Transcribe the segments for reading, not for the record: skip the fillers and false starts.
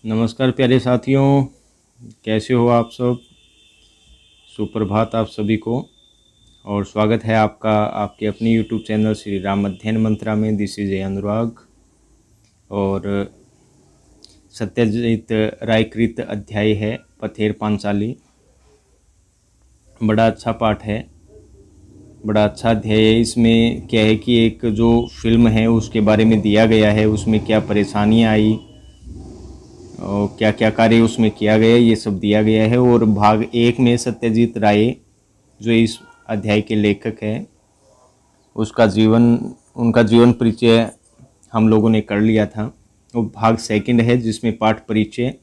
नमस्कार प्यारे साथियों, कैसे हो आप सब। सुप्रभात आप सभी को और स्वागत है आपका आपके अपने यूट्यूब चैनल श्री राम अध्ययन मंत्रा में। दिस इज ए अनुराग और सत्यजीत रायकृत अध्याय है पथेर पांचाली। बड़ा अच्छा पाठ है, बड़ा अच्छा अध्याय है। इसमें क्या है कि एक जो फिल्म है उसके बारे में दिया गया है, उसमें क्या परेशानियाँ आई और क्या क्या कार्य उसमें किया गया, ये सब दिया गया है। और भाग 1 में सत्यजीत राय जो इस अध्याय के लेखक हैं उनका जीवन परिचय हम लोगों ने कर लिया था। वो भाग 2 है जिसमें पाठ परिचय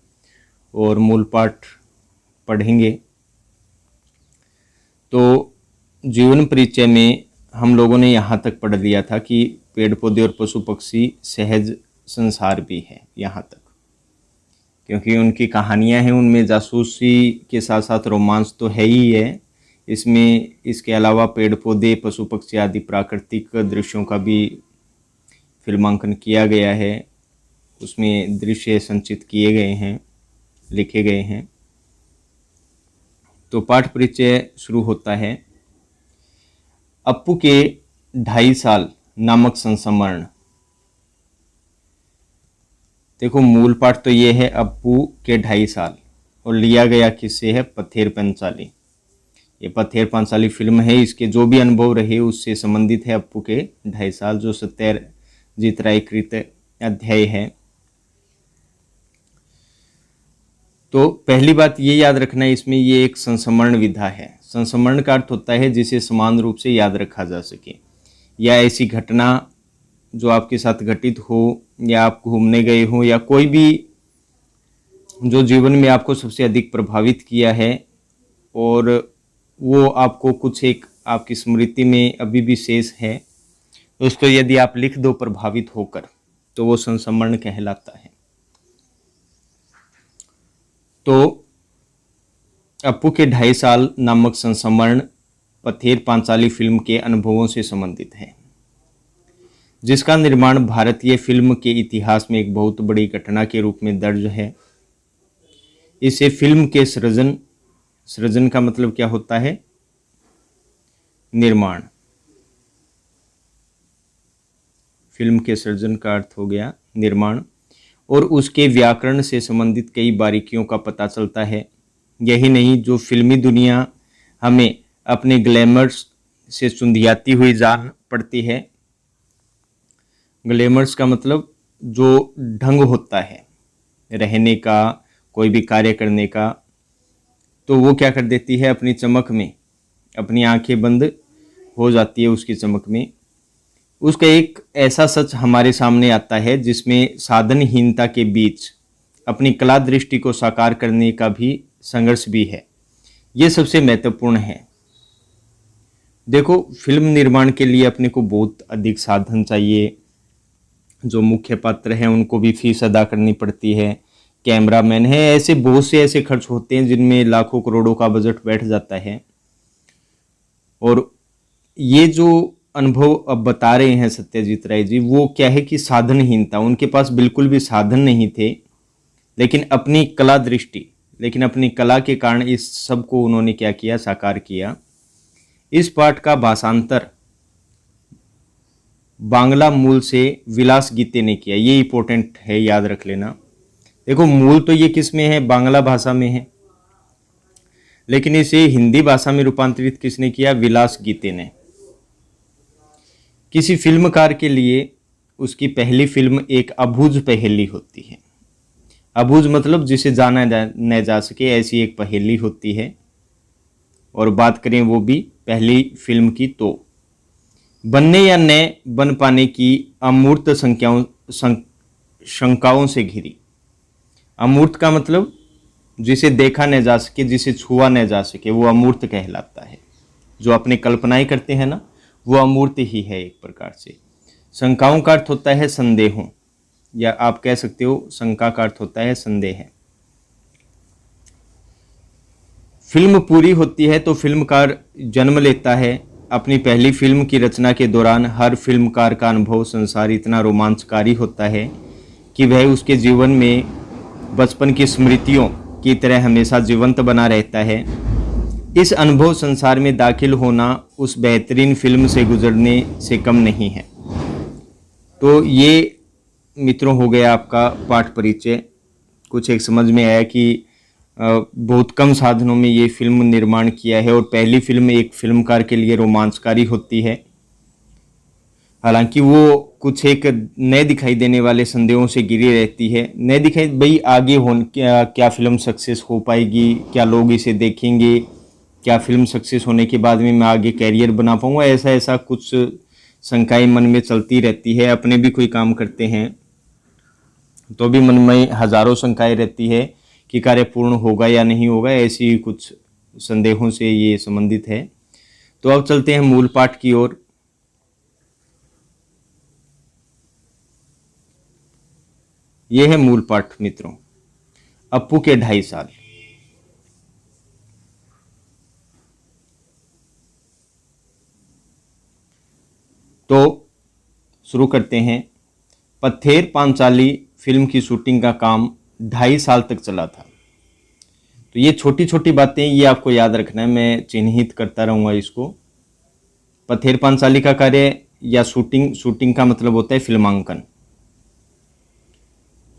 और मूल पाठ पढ़ेंगे। तो जीवन परिचय में हम लोगों ने यहाँ तक पढ़ लिया था कि पेड़ पौधे और पशु पक्षी सहज संसार भी है यहाँ तक, क्योंकि उनकी कहानियां हैं, उनमें जासूसी के साथ साथ रोमांस तो है ही है। इसमें इसके अलावा पेड़ पौधे पशु पक्षी आदि प्राकृतिक दृश्यों का भी फिल्मांकन किया गया है, उसमें दृश्य संचित किए गए हैं, लिखे गए हैं। तो पाठ परिचय शुरू होता है। अप्पू के 2.5 साल नामक संस्मरण। देखो, मूल पाठ तो ये है अप्पू के 2.5 साल और लिया गया किससे है, पथेर पांचाली। ये पथेर पांचाली फिल्म है, इसके जो भी अनुभव रहे उससे संबंधित है अप्पू के 2.5 साल, जो सत्यजीत रायकृत अध्याय है। तो पहली बात ये याद रखना है, इसमें ये एक संस्मरण विधा है। संस्मरण का अर्थ होता है जिसे समान रूप से याद रखा जा सके, या ऐसी घटना जो आपके साथ घटित हो, या आप घूमने गए हो, या कोई भी जो जीवन में आपको सबसे अधिक प्रभावित किया है और वो आपको कुछ एक आपकी स्मृति में अभी भी शेष है, तो उसको यदि आप लिख दो प्रभावित होकर, तो वो संस्मरण कहलाता है। तो अप्पू के 2.5 साल नामक संस्मरण पथेर पांचाली फिल्म के अनुभवों से संबंधित है, जिसका निर्माण भारतीय फिल्म के इतिहास में एक बहुत बड़ी घटना के रूप में दर्ज है। इसे फिल्म के सृजन का मतलब क्या होता है, निर्माण। फिल्म के सृजन का अर्थ हो गया निर्माण, और उसके व्याकरण से संबंधित कई बारीकियों का पता चलता है। यही नहीं, जो फिल्मी दुनिया हमें अपने ग्लैमर्स से चुंधियाती हुई जान पड़ती है। ग्लैमर्स का मतलब जो ढंग होता है रहने का, कोई भी कार्य करने का, तो वो क्या कर देती है, अपनी चमक में अपनी आंखें बंद हो जाती है उसकी चमक में। उसका एक ऐसा सच हमारे सामने आता है जिसमें साधनहीनता के बीच अपनी कला दृष्टि को साकार करने का भी संघर्ष भी है। ये सबसे महत्वपूर्ण है। देखो, फिल्म निर्माण के लिए अपने को बहुत अधिक साधन चाहिए। जो मुख्य पात्र हैं उनको भी फीस अदा करनी पड़ती है, कैमरामैन है, ऐसे बहुत से ऐसे खर्च होते हैं जिनमें लाखों करोड़ों का बजट बैठ जाता है। और ये जो अनुभव अब बता रहे हैं सत्यजीत राय जी, वो क्या है कि साधनहीनता, उनके पास बिल्कुल भी साधन नहीं थे, लेकिन अपनी कला दृष्टि, लेकिन अपनी कला के कारण इस सब को उन्होंने क्या किया, साकार किया। इस पाठ का भाषांतर बांग्ला मूल से विलास गीते ने किया। ये इंपॉर्टेंट है, याद रख लेना। देखो, मूल तो ये किस में है, बांग्ला भाषा में है, लेकिन इसे हिंदी भाषा में रूपांतरित किसने किया, विलास गीते ने। किसी फिल्मकार के लिए उसकी पहली फिल्म एक अबूझ पहेली होती है। अबूझ मतलब जिसे जाना न जा सके, ऐसी एक पहेली होती है। और बात करें वो भी पहली फिल्म की, तो बनने या न बन पाने की अमूर्त शंकाओं से घिरी। अमूर्त का मतलब जिसे देखा न जा सके, जिसे छुआ न जा सके, वो अमूर्त कहलाता है। जो अपने कल्पनाएं करते हैं ना, वो अमूर्त ही है एक प्रकार से। शंकाओं का अर्थ होता है संदेहों, या आप कह सकते हो शंका का अर्थ होता है संदेह। फिल्म पूरी होती है तो फिल्मकार जन्म लेता है। अपनी पहली फिल्म की रचना के दौरान हर फिल्मकार का अनुभव संसार इतना रोमांचकारी होता है कि वह उसके जीवन में बचपन की स्मृतियों की तरह हमेशा जीवंत बना रहता है। इस अनुभव संसार में दाखिल होना उस बेहतरीन फिल्म से गुजरने से कम नहीं है। तो ये मित्रों हो गया आपका पाठ परिचय। कुछ एक समझ में आया कि बहुत कम साधनों में ये फिल्म निर्माण किया है और पहली फिल्म एक फिल्मकार के लिए रोमांचकारी होती है। हालांकि वो कुछ एक नए दिखाई देने वाले संदेहों से घिरी रहती है। नए दिखाई भाई आगे क्या फिल्म सक्सेस हो पाएगी, क्या लोग इसे देखेंगे, क्या फिल्म सक्सेस होने के बाद में मैं आगे कैरियर बना पाऊंगा, ऐसा ऐसा कुछ शंकाएं मन में चलती रहती है। अपने भी कोई काम करते हैं तो भी मन में हजारों शंकाएं रहती है कि कार्य पूर्ण होगा या नहीं होगा, ऐसी कुछ संदेहों से ये संबंधित है। तो अब चलते हैं मूल पाठ की ओर। यह है मूल पाठ मित्रों, अप्पू के 2.5 साल। तो शुरू करते हैं। पत्थर पांचाली फिल्म की शूटिंग का काम 2.5 साल तक चला था। तो ये छोटी छोटी बातें ये आपको याद रखना है, मैं चिन्हित करता रहूँगा इसको। पत्थर पांचाली का कार्य या शूटिंग का मतलब होता है फिल्मांकन।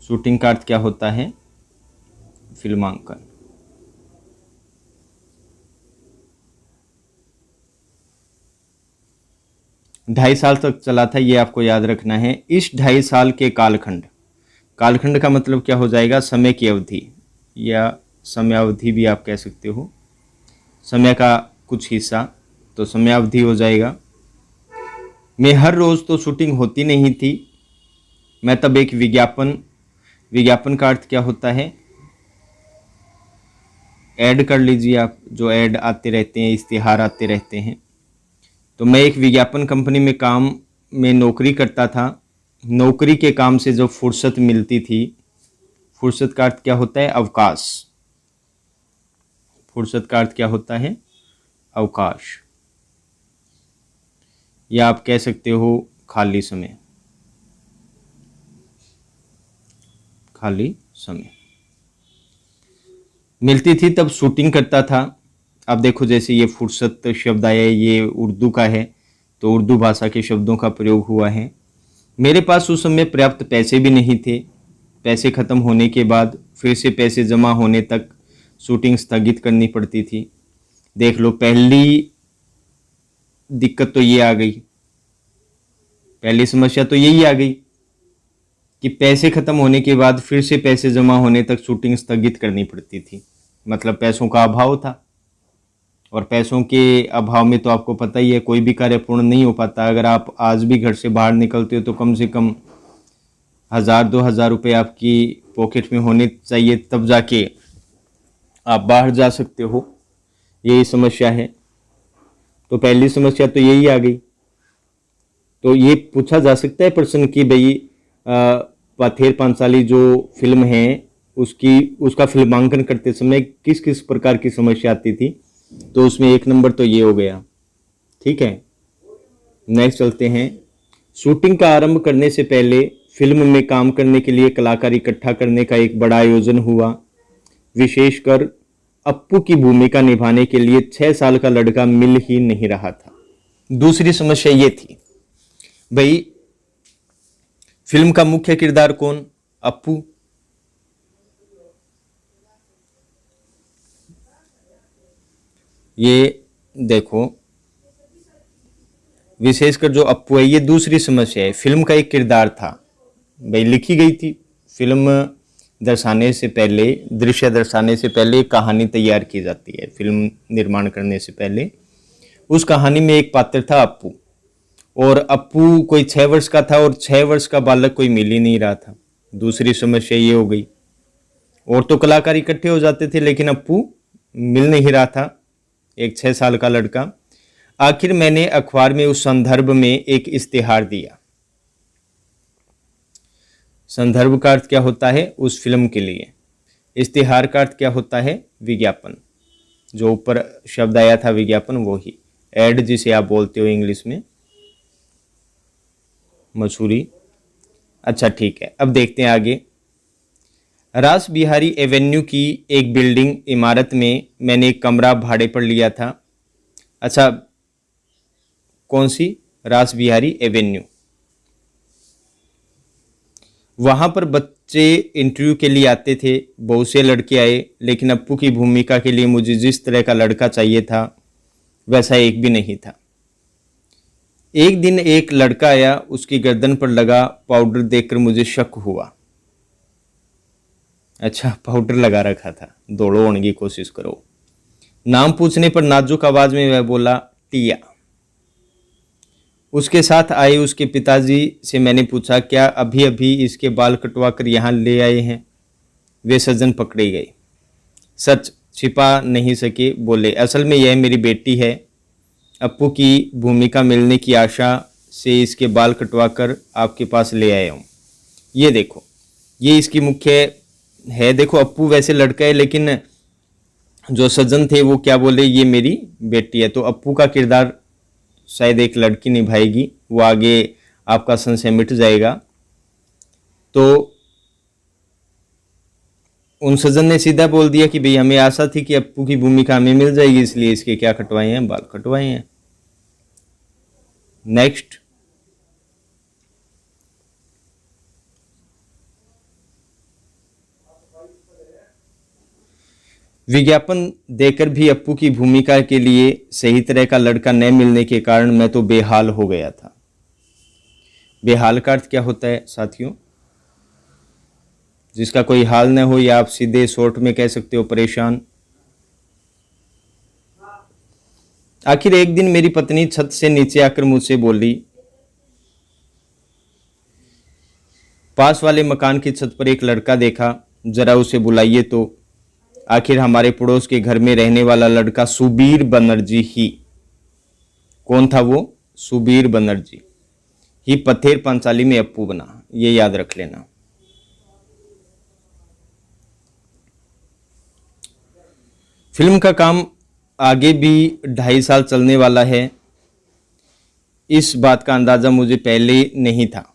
शूटिंग का अर्थ क्या होता है? फिल्मांकन। ढाई साल तक चला था, ये आपको याद रखना है। इस 2.5 साल के कालखंड का मतलब क्या हो जाएगा? समय की अवधि या समयावधि भी आप कह सकते हो, समय का कुछ हिस्सा, तो समयावधि हो जाएगा। मैं हर रोज़ तो शूटिंग होती नहीं थी। मैं तब एक विज्ञापन का अर्थ क्या होता है? ऐड कर लीजिए आप, जो ऐड आते रहते हैं, इश्तिहार आते रहते हैं। तो मैं एक विज्ञापन कंपनी में नौकरी करता था। नौकरी के काम से जब फुर्सत मिलती थी, फुर्सत का अर्थ क्या होता है? अवकाश। फुर्सत का अर्थ क्या होता है? अवकाश, या आप कह सकते हो खाली समय। खाली समय मिलती थी तब शूटिंग करता था। अब देखो जैसे ये फुर्सत शब्द आया, ये उर्दू का है, तो उर्दू भाषा के शब्दों का प्रयोग हुआ है। मेरे पास उस समय पर्याप्त पैसे भी नहीं थे। पैसे खत्म होने के बाद फिर से पैसे जमा होने तक शूटिंग स्थगित करनी पड़ती थी। देख लो, पहली दिक्कत तो ये आ गई, पहली समस्या तो यही आ गई कि पैसे खत्म होने के बाद फिर से पैसे जमा होने तक शूटिंग स्थगित करनी पड़ती थी। मतलब पैसों का अभाव था, और पैसों के अभाव में तो आपको पता ही है कोई भी कार्य पूर्ण नहीं हो पाता। अगर आप आज भी घर से बाहर निकलते हो तो कम से कम 1000-2000 रुपये आपकी पॉकेट में होने चाहिए, तब जाके आप बाहर जा सकते हो। यही समस्या है। तो पहली समस्या तो यही आ गई। तो ये पूछा जा सकता है प्रश्न कि भाई पत्थर पांचाली जो फिल्म है उसका फिल्मांकन करते समय किस किस प्रकार की समस्या आती थी? तो उसमें 1 नंबर तो ये हो गया। ठीक है, नेक्स्ट चलते हैं। शूटिंग का आरंभ करने से पहले फिल्म में काम करने के लिए कलाकार इकट्ठा करने का एक बड़ा आयोजन हुआ। विशेषकर अप्पू की भूमिका निभाने के लिए 6 साल का लड़का मिल ही नहीं रहा था। दूसरी समस्या ये थी, भाई फिल्म का मुख्य किरदार कौन? अप्पू। ये देखो, विशेषकर जो अप्पू है, ये दूसरी समस्या है। फिल्म का एक किरदार था, भाई लिखी गई थी। फिल्म दर्शाने से पहले, दृश्य दर्शाने से पहले एक कहानी तैयार की जाती है। फिल्म निर्माण करने से पहले उस कहानी में एक पात्र था अप्पू, और अप्पू कोई 6 वर्ष का था और 6 वर्ष का बालक कोई मिल ही नहीं रहा था। दूसरी समस्या ये हो गई। और तो कलाकार इकट्ठे हो जाते थे लेकिन अप्पू मिल नहीं रहा था, एक 6 साल का लड़का। आखिर मैंने अखबार में उस संदर्भ में एक इश्तिहार दिया। संदर्भ का अर्थ क्या होता है? उस फिल्म के लिए। इश्तिहार का अर्थ क्या होता है? विज्ञापन। जो ऊपर शब्द आया था विज्ञापन, वो ही एड जिसे आप बोलते हो इंग्लिश में, मशहूरी। अच्छा ठीक है, अब देखते हैं आगे। रास बिहारी एवेन्यू की एक बिल्डिंग इमारत में मैंने एक कमरा भाड़े पर लिया था। अच्छा, कौन सी? रास बिहारी एवेन्यू। वहां पर बच्चे इंटरव्यू के लिए आते थे, बहुत से लड़के आए, लेकिन अप्पू की भूमिका के लिए मुझे जिस तरह का लड़का चाहिए था वैसा एक भी नहीं था। एक दिन एक लड़का आया, उसकी गर्दन पर लगा पाउडर देखकर मुझे शक हुआ। अच्छा, पाउडर लगा रखा था, दौड़ो होने की कोशिश करो। नाम पूछने पर नाजुक आवाज में वह बोला, टिया। उसके साथ आए उसके पिताजी से मैंने पूछा, क्या अभी अभी इसके बाल कटवा कर यहाँ ले आए हैं? वे सज्जन पकड़े गए, सच छिपा नहीं सके, बोले, असल में यह मेरी बेटी है। अप्पू की भूमिका मिलने की आशा से इसके बाल कटवा कर आपके पास ले आया हूँ। ये देखो, ये इसकी मुख्य है। देखो, अप्पू वैसे लड़का है, लेकिन जो सज्जन थे वो क्या बोले, ये मेरी बेटी है। तो अप्पू का किरदार शायद एक लड़की निभाएगी, वो आगे आपका संशय मिट जाएगा। तो उन सज्जन ने सीधा बोल दिया कि भाई हमें आशा थी कि अप्पू की भूमिका हमें मिल जाएगी, इसलिए इसके क्या कटवाए हैं, बाल कटवाए हैं। नेक्स्ट, विज्ञापन देकर भी अप्पू की भूमिका के लिए सही तरह का लड़का न मिलने के कारण मैं तो बेहाल हो गया था। बेहाल का अर्थ क्या होता है साथियों? जिसका कोई हाल न हो, या आप सीधे शॉर्ट में कह सकते हो परेशान। आखिर एक दिन मेरी पत्नी छत से नीचे आकर मुझसे बोली, पास वाले मकान की छत पर एक लड़का देखा, जरा उसे बुलाइए तो। आखिर हमारे पड़ोस के घर में रहने वाला लड़का सुबीर बनर्जी ही। कौन था वो? सुबीर बनर्जी ही पथेर पांचाली में अप्पू बना, ये याद रख लेना। फिल्म का काम आगे भी 2.5 साल चलने वाला है, इस बात का अंदाजा मुझे पहले नहीं था।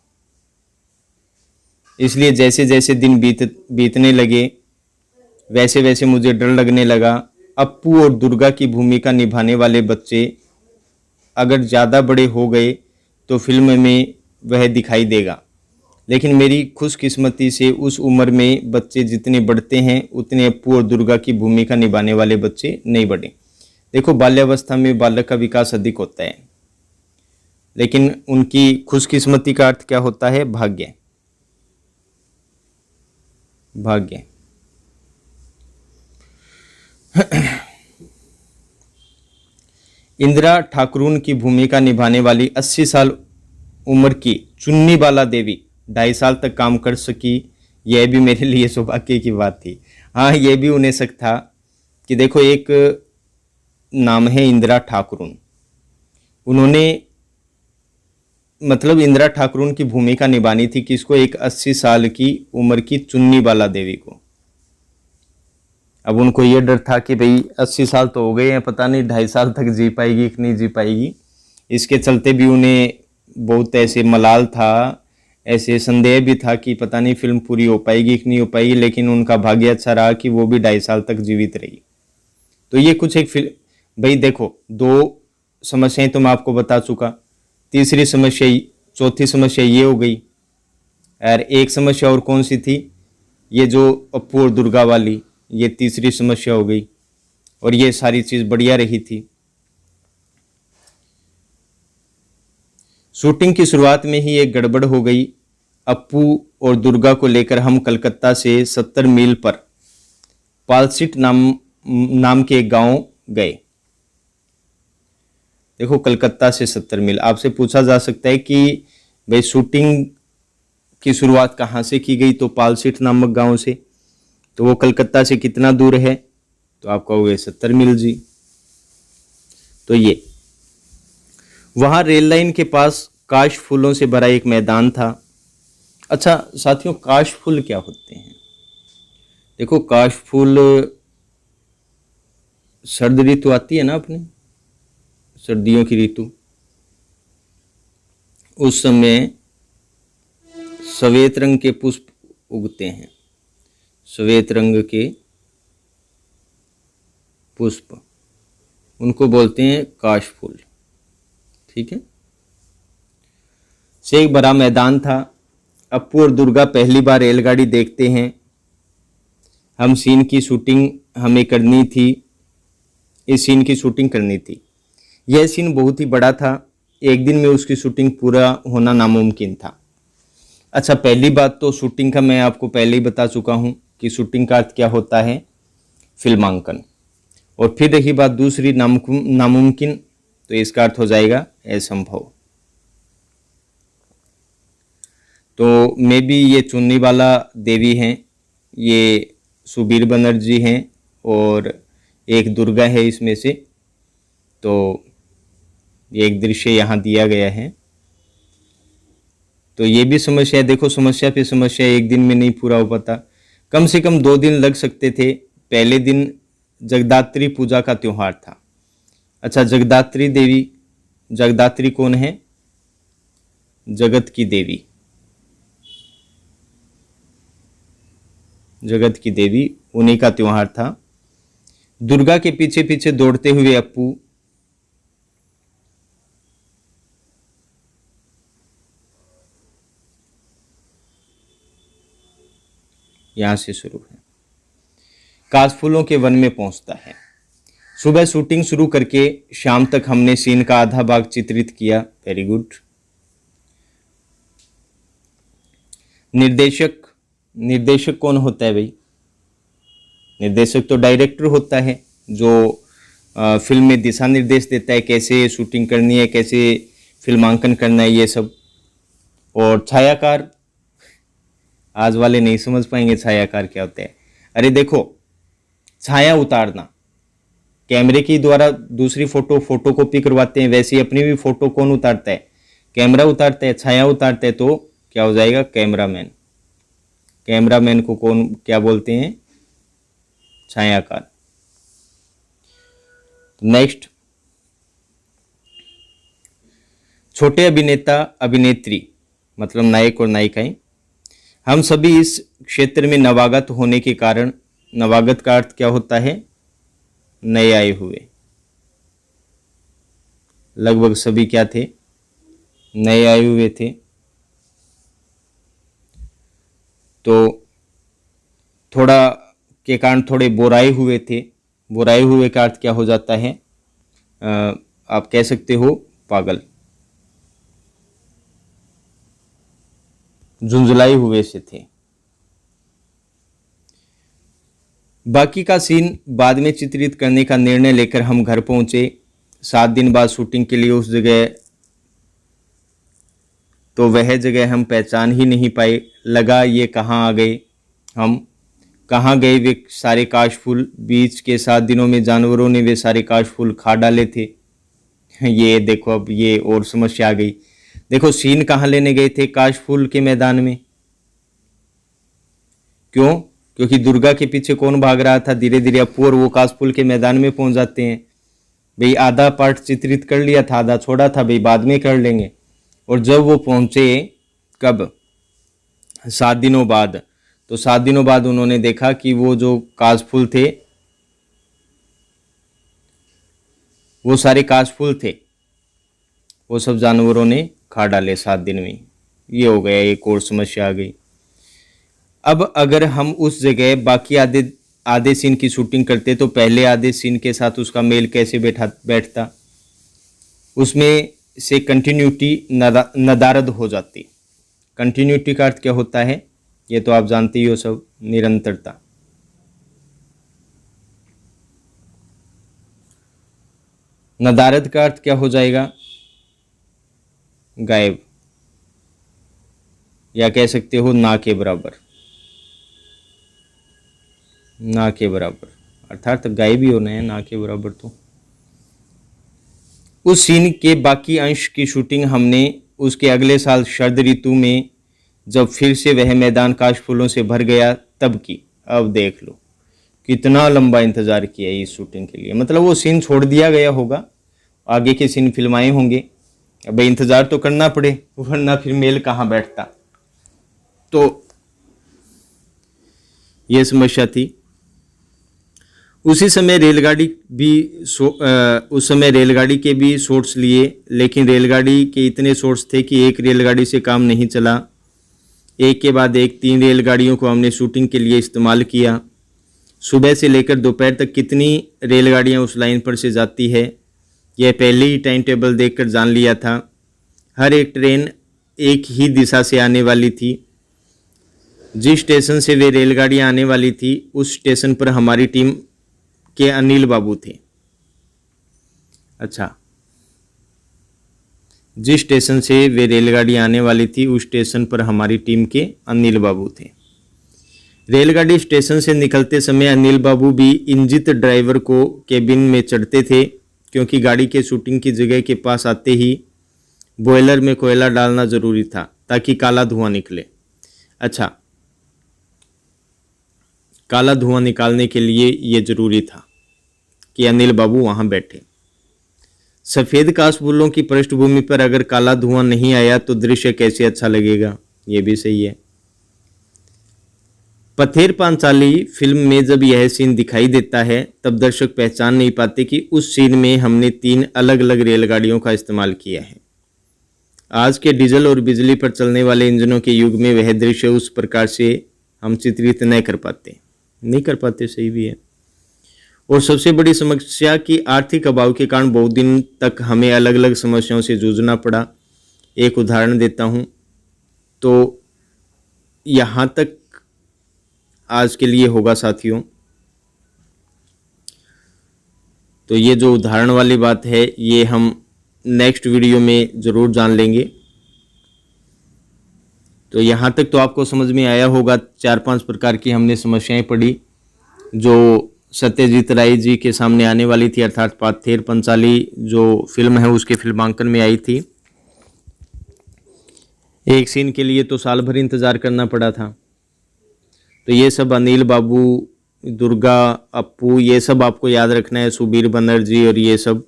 इसलिए जैसे जैसे दिन बीतने लगे वैसे वैसे मुझे डर लगने लगा। अप्पू और दुर्गा की भूमिका निभाने वाले बच्चे अगर ज़्यादा बड़े हो गए तो फिल्म में वह दिखाई देगा, लेकिन मेरी खुशकिस्मती से उस उम्र में बच्चे जितने बढ़ते हैं उतने अप्पू और दुर्गा की भूमिका निभाने वाले बच्चे नहीं बढ़े। देखो, बाल्यावस्था में बालक का विकास अधिक होता है, लेकिन उनकी खुशकिस्मती का अर्थ क्या होता है? भाग्य। भाग्य। इंदिरा ठाकुरून की भूमिका निभाने वाली 80 साल उम्र की चुन्नी बाला देवी 2.5 साल तक काम कर सकी, यह भी मेरे लिए सौभाग्य की बात थी। हाँ, यह भी उन्हें शक था कि देखो, एक नाम है इंदिरा ठाकुरून, उन्होंने मतलब इंदिरा ठाकुरून की भूमिका निभानी थी किसको? एक 80 साल की उम्र की चुन्नी बाला देवी को। अब उनको ये डर था कि भाई 80 साल तो हो गए हैं, पता नहीं 2.5 साल तक जी पाएगी कि नहीं जी पाएगी। इसके चलते भी उन्हें बहुत ऐसे मलाल था, ऐसे संदेह भी था कि पता नहीं फिल्म पूरी हो पाएगी कि नहीं हो पाएगी। लेकिन उनका भाग्य अच्छा रहा कि वो भी 2.5 साल तक जीवित रही। तो ये कुछ एक फिल्म, भाई देखो, 2 समस्याएं तो मैं आपको बता चुका, तीसरी समस्या, चौथी समस्या ये हो गई। और एक समस्या और कौन सी थी? ये जो अप्पू और दुर्गा वाली, ये तीसरी समस्या हो गई। और ये सारी चीज़ बढ़िया रही थी। शूटिंग की शुरुआत में ही एक गड़बड़ हो गई। अप्पू और दुर्गा को लेकर हम कलकत्ता से 70 मील पर पालसिट नाम के एक गांव गए। देखो, कलकत्ता से 70 मील। आपसे पूछा जा सकता है कि भाई शूटिंग की शुरुआत कहाँ से की गई? तो पालसिट नामक गांव से। तो वो कलकत्ता से कितना दूर है? तो आप कहोगे 70 मील जी। तो ये वहां रेल लाइन के पास काश फूलों से भरा एक मैदान था। अच्छा साथियों, काश फूल क्या होते हैं? देखो, काश फूल, सर्द ऋतु आती है ना अपने, सर्दियों की ऋतु, उस समय श्वेत रंग के पुष्प उगते हैं। श्वेत रंग के पुष्प, उनको बोलते हैं काशफूल। ठीक है। से एक बड़ा मैदान था। अप्पू और दुर्गा पहली बार रेलगाड़ी देखते हैं। हम सीन की शूटिंग हमें करनी थी, इस सीन की शूटिंग करनी थी। यह सीन बहुत ही बड़ा था, एक दिन में उसकी शूटिंग पूरा होना नामुमकिन था। अच्छा, पहली बात तो शूटिंग का मैं आपको पहले ही बता चुका हूँ कि शूटिंग का अर्थ क्या होता है, फिल्मांकन। और फिर रही बात दूसरी, नामुमकिन, तो इसका अर्थ हो जाएगा असंभव। तो मे बी ये चुन्नी वाला देवी हैं, ये सुबीर बनर्जी हैं और एक दुर्गा है इसमें से। तो ये एक दृश्य यहाँ दिया गया है। तो ये भी समस्या है, देखो समस्या पे समस्या, एक दिन में नहीं पूरा हो पाता, कम से कम 2 दिन लग सकते थे। पहले दिन जगदात्री पूजा का त्योहार था। अच्छा, जगदात्री देवी, जगदात्री कौन है? जगत की देवी, जगत की देवी, उन्हीं का त्योहार था। दुर्गा के पीछे पीछे दौड़ते हुए अप्पू, यहां से शुरू है, काशफूलों के वन में पहुंचता है। सुबह शूटिंग शुरू करके शाम तक हमने सीन का आधा भाग चित्रित किया। Very good. निर्देशक, निर्देशक कौन होता है भाई? निर्देशक तो डायरेक्टर होता है, जो फिल्म में दिशा निर्देश देता है, कैसे शूटिंग करनी है, कैसे फिल्मांकन करना है, ये सब। और छायाकार, आज वाले नहीं समझ पाएंगे छायाकार क्या होता है। अरे देखो, छाया उतारना, कैमरे की द्वारा दूसरी फोटो कॉपी करवाते हैं, वैसे ही अपनी भी फोटो कौन उतारता है? कैमरा उतारता है, छाया उतारता है, तो क्या हो जाएगा? कैमरामैन। कैमरामैन को कौन क्या बोलते हैं? छायाकार। नेक्स्ट, छोटे अभिनेता अभिनेत्री मतलब नायक और नायिकाएं, हम सभी इस क्षेत्र में नवागत होने के कारण, नवागत का अर्थ क्या होता है? नए आए हुए। लगभग सभी क्या थे? नए आए हुए थे। तो थोड़ा के कारण थोड़े बोराए हुए थे। बोराए हुए का अर्थ क्या हो जाता है? आप कह सकते हो पागल। झुंझलाए हुए से थे। बाकी का सीन बाद में चित्रित करने का निर्णय लेकर हम घर पहुंचे। 7 दिन बाद शूटिंग के लिए उस जगह, तो वह जगह हम पहचान ही नहीं पाए। लगा ये कहाँ आ गए, हम कहाँ गए वे सारे काशफूल? बीच के 7 दिनों में जानवरों ने वे सारे काशफूल खा डाले थे। ये देखो, अब ये और समस्या आ गई। देखो, सीन कहाँ लेने गए थे? काशफूल के मैदान में। क्यों? क्योंकि दुर्गा के पीछे कौन भाग रहा था? धीरे धीरे अप्पू और वो काशफूल के मैदान में पहुंच जाते हैं। भाई आधा पार्ट चित्रित कर लिया था, आधा छोड़ा था, भाई बाद में कर लेंगे। और जब वो पहुंचे, कब? 7 दिनों बाद। तो 7 दिनों बाद उन्होंने देखा कि वो जो काशफूल थे, वो सारे काशफूल थे, वो सब जानवरों ने खा डाले 7 दिन में। ये हो गया, एक और समस्या आ गई। अब अगर हम उस जगह बाकी आधे सीन की शूटिंग करते तो पहले आधे सीन के साथ उसका मेल कैसे बैठता? उसमें से कंटिन्यूटी नदारद हो जाती। कंटिन्यूटी का अर्थ क्या होता है? ये तो आप जानते ही हो सब, निरंतरता। नदारद का अर्थ क्या हो जाएगा? गायब, या कह सकते हो ना के बराबर। ना के बराबर अर्थात गायब ही होना है, ना के बराबर। तो उस सीन के बाकी अंश की शूटिंग हमने उसके अगले साल शरद ऋतु में, जब फिर से वह मैदान काशफूलों से भर गया, तब की। अब देख लो कितना लंबा इंतजार किया इस शूटिंग के लिए। मतलब वो सीन छोड़ दिया गया होगा, आगे के सीन फिल्माए होंगे, अब इंतजार तो करना पड़े, वरना फिर मेल कहाँ बैठता। तो ये समस्या थी। उसी समय उस समय रेलगाड़ी के भी सोर्स लिए, लेकिन रेलगाड़ी के इतने सोर्स थे कि एक रेलगाड़ी से काम नहीं चला। एक के बाद एक 3 रेलगाड़ियों को हमने शूटिंग के लिए इस्तेमाल किया। सुबह से लेकर दोपहर तक कितनी रेलगाड़ियां उस लाइन पर से जाती है, यह पहले ही टाइम टेबल देखकर जान लिया था। हर एक ट्रेन एक ही दिशा से आने वाली थी। जिस स्टेशन से वे रेलगाड़ियां आने वाली थी उस स्टेशन पर हमारी टीम के अनिल बाबू थे। अच्छा, जिस स्टेशन से वे रेलगाड़ियां आने वाली थी उस स्टेशन पर हमारी टीम के अनिल बाबू थे। रेलगाड़ी स्टेशन से निकलते समय अनिल बाबू भी इंजित ड्राइवर को केबिन में चढ़ते थे, क्योंकि गाड़ी के शूटिंग की जगह के पास आते ही बॉयलर में कोयला डालना ज़रूरी था ताकि काला धुआं निकले। अच्छा, काला धुआं निकालने के लिए ये ज़रूरी था कि अनिल बाबू वहाँ बैठे। सफ़ेद काशफूलों की पृष्ठभूमि पर अगर काला धुआं नहीं आया तो दृश्य कैसे अच्छा लगेगा, ये भी सही है। पथेर पांचाली फिल्म में जब यह सीन दिखाई देता है तब दर्शक पहचान नहीं पाते कि उस सीन में हमने 3 अलग अलग रेलगाड़ियों का इस्तेमाल किया है। आज के डीजल और बिजली पर चलने वाले इंजनों के युग में वह दृश्य उस प्रकार से हम चित्रित नहीं कर पाते, सही भी है। और सबसे बड़ी समस्या कि आर्थिक अभाव के कारण बहुत दिन तक हमें अलग अलग समस्याओं से जूझना पड़ा। एक उदाहरण देता हूँ, तो यहाँ तक आज के लिए होगा साथियों। तो ये जो उदाहरण वाली बात है ये हम नेक्स्ट वीडियो में ज़रूर जान लेंगे। तो यहाँ तक तो आपको समझ में आया होगा। 4-5 प्रकार की हमने समस्याएं पढ़ी जो सत्यजीत राय जी के सामने आने वाली थी, अर्थात पथेर पांचाली जो फिल्म है उसके फिल्मांकन में आई थी। एक सीन के लिए तो साल भर इंतज़ार करना पड़ा था। तो ये सब अनिल बाबू, दुर्गा, अप्पू, ये सब आपको याद रखना है, सुबीर बनर्जी और ये सब।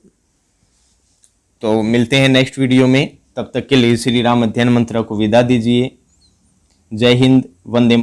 तो मिलते हैं नेक्स्ट वीडियो में, तब तक के लिए श्री राम अध्ययन मंत्रा को विदा दीजिए। जय हिंद, वंदे।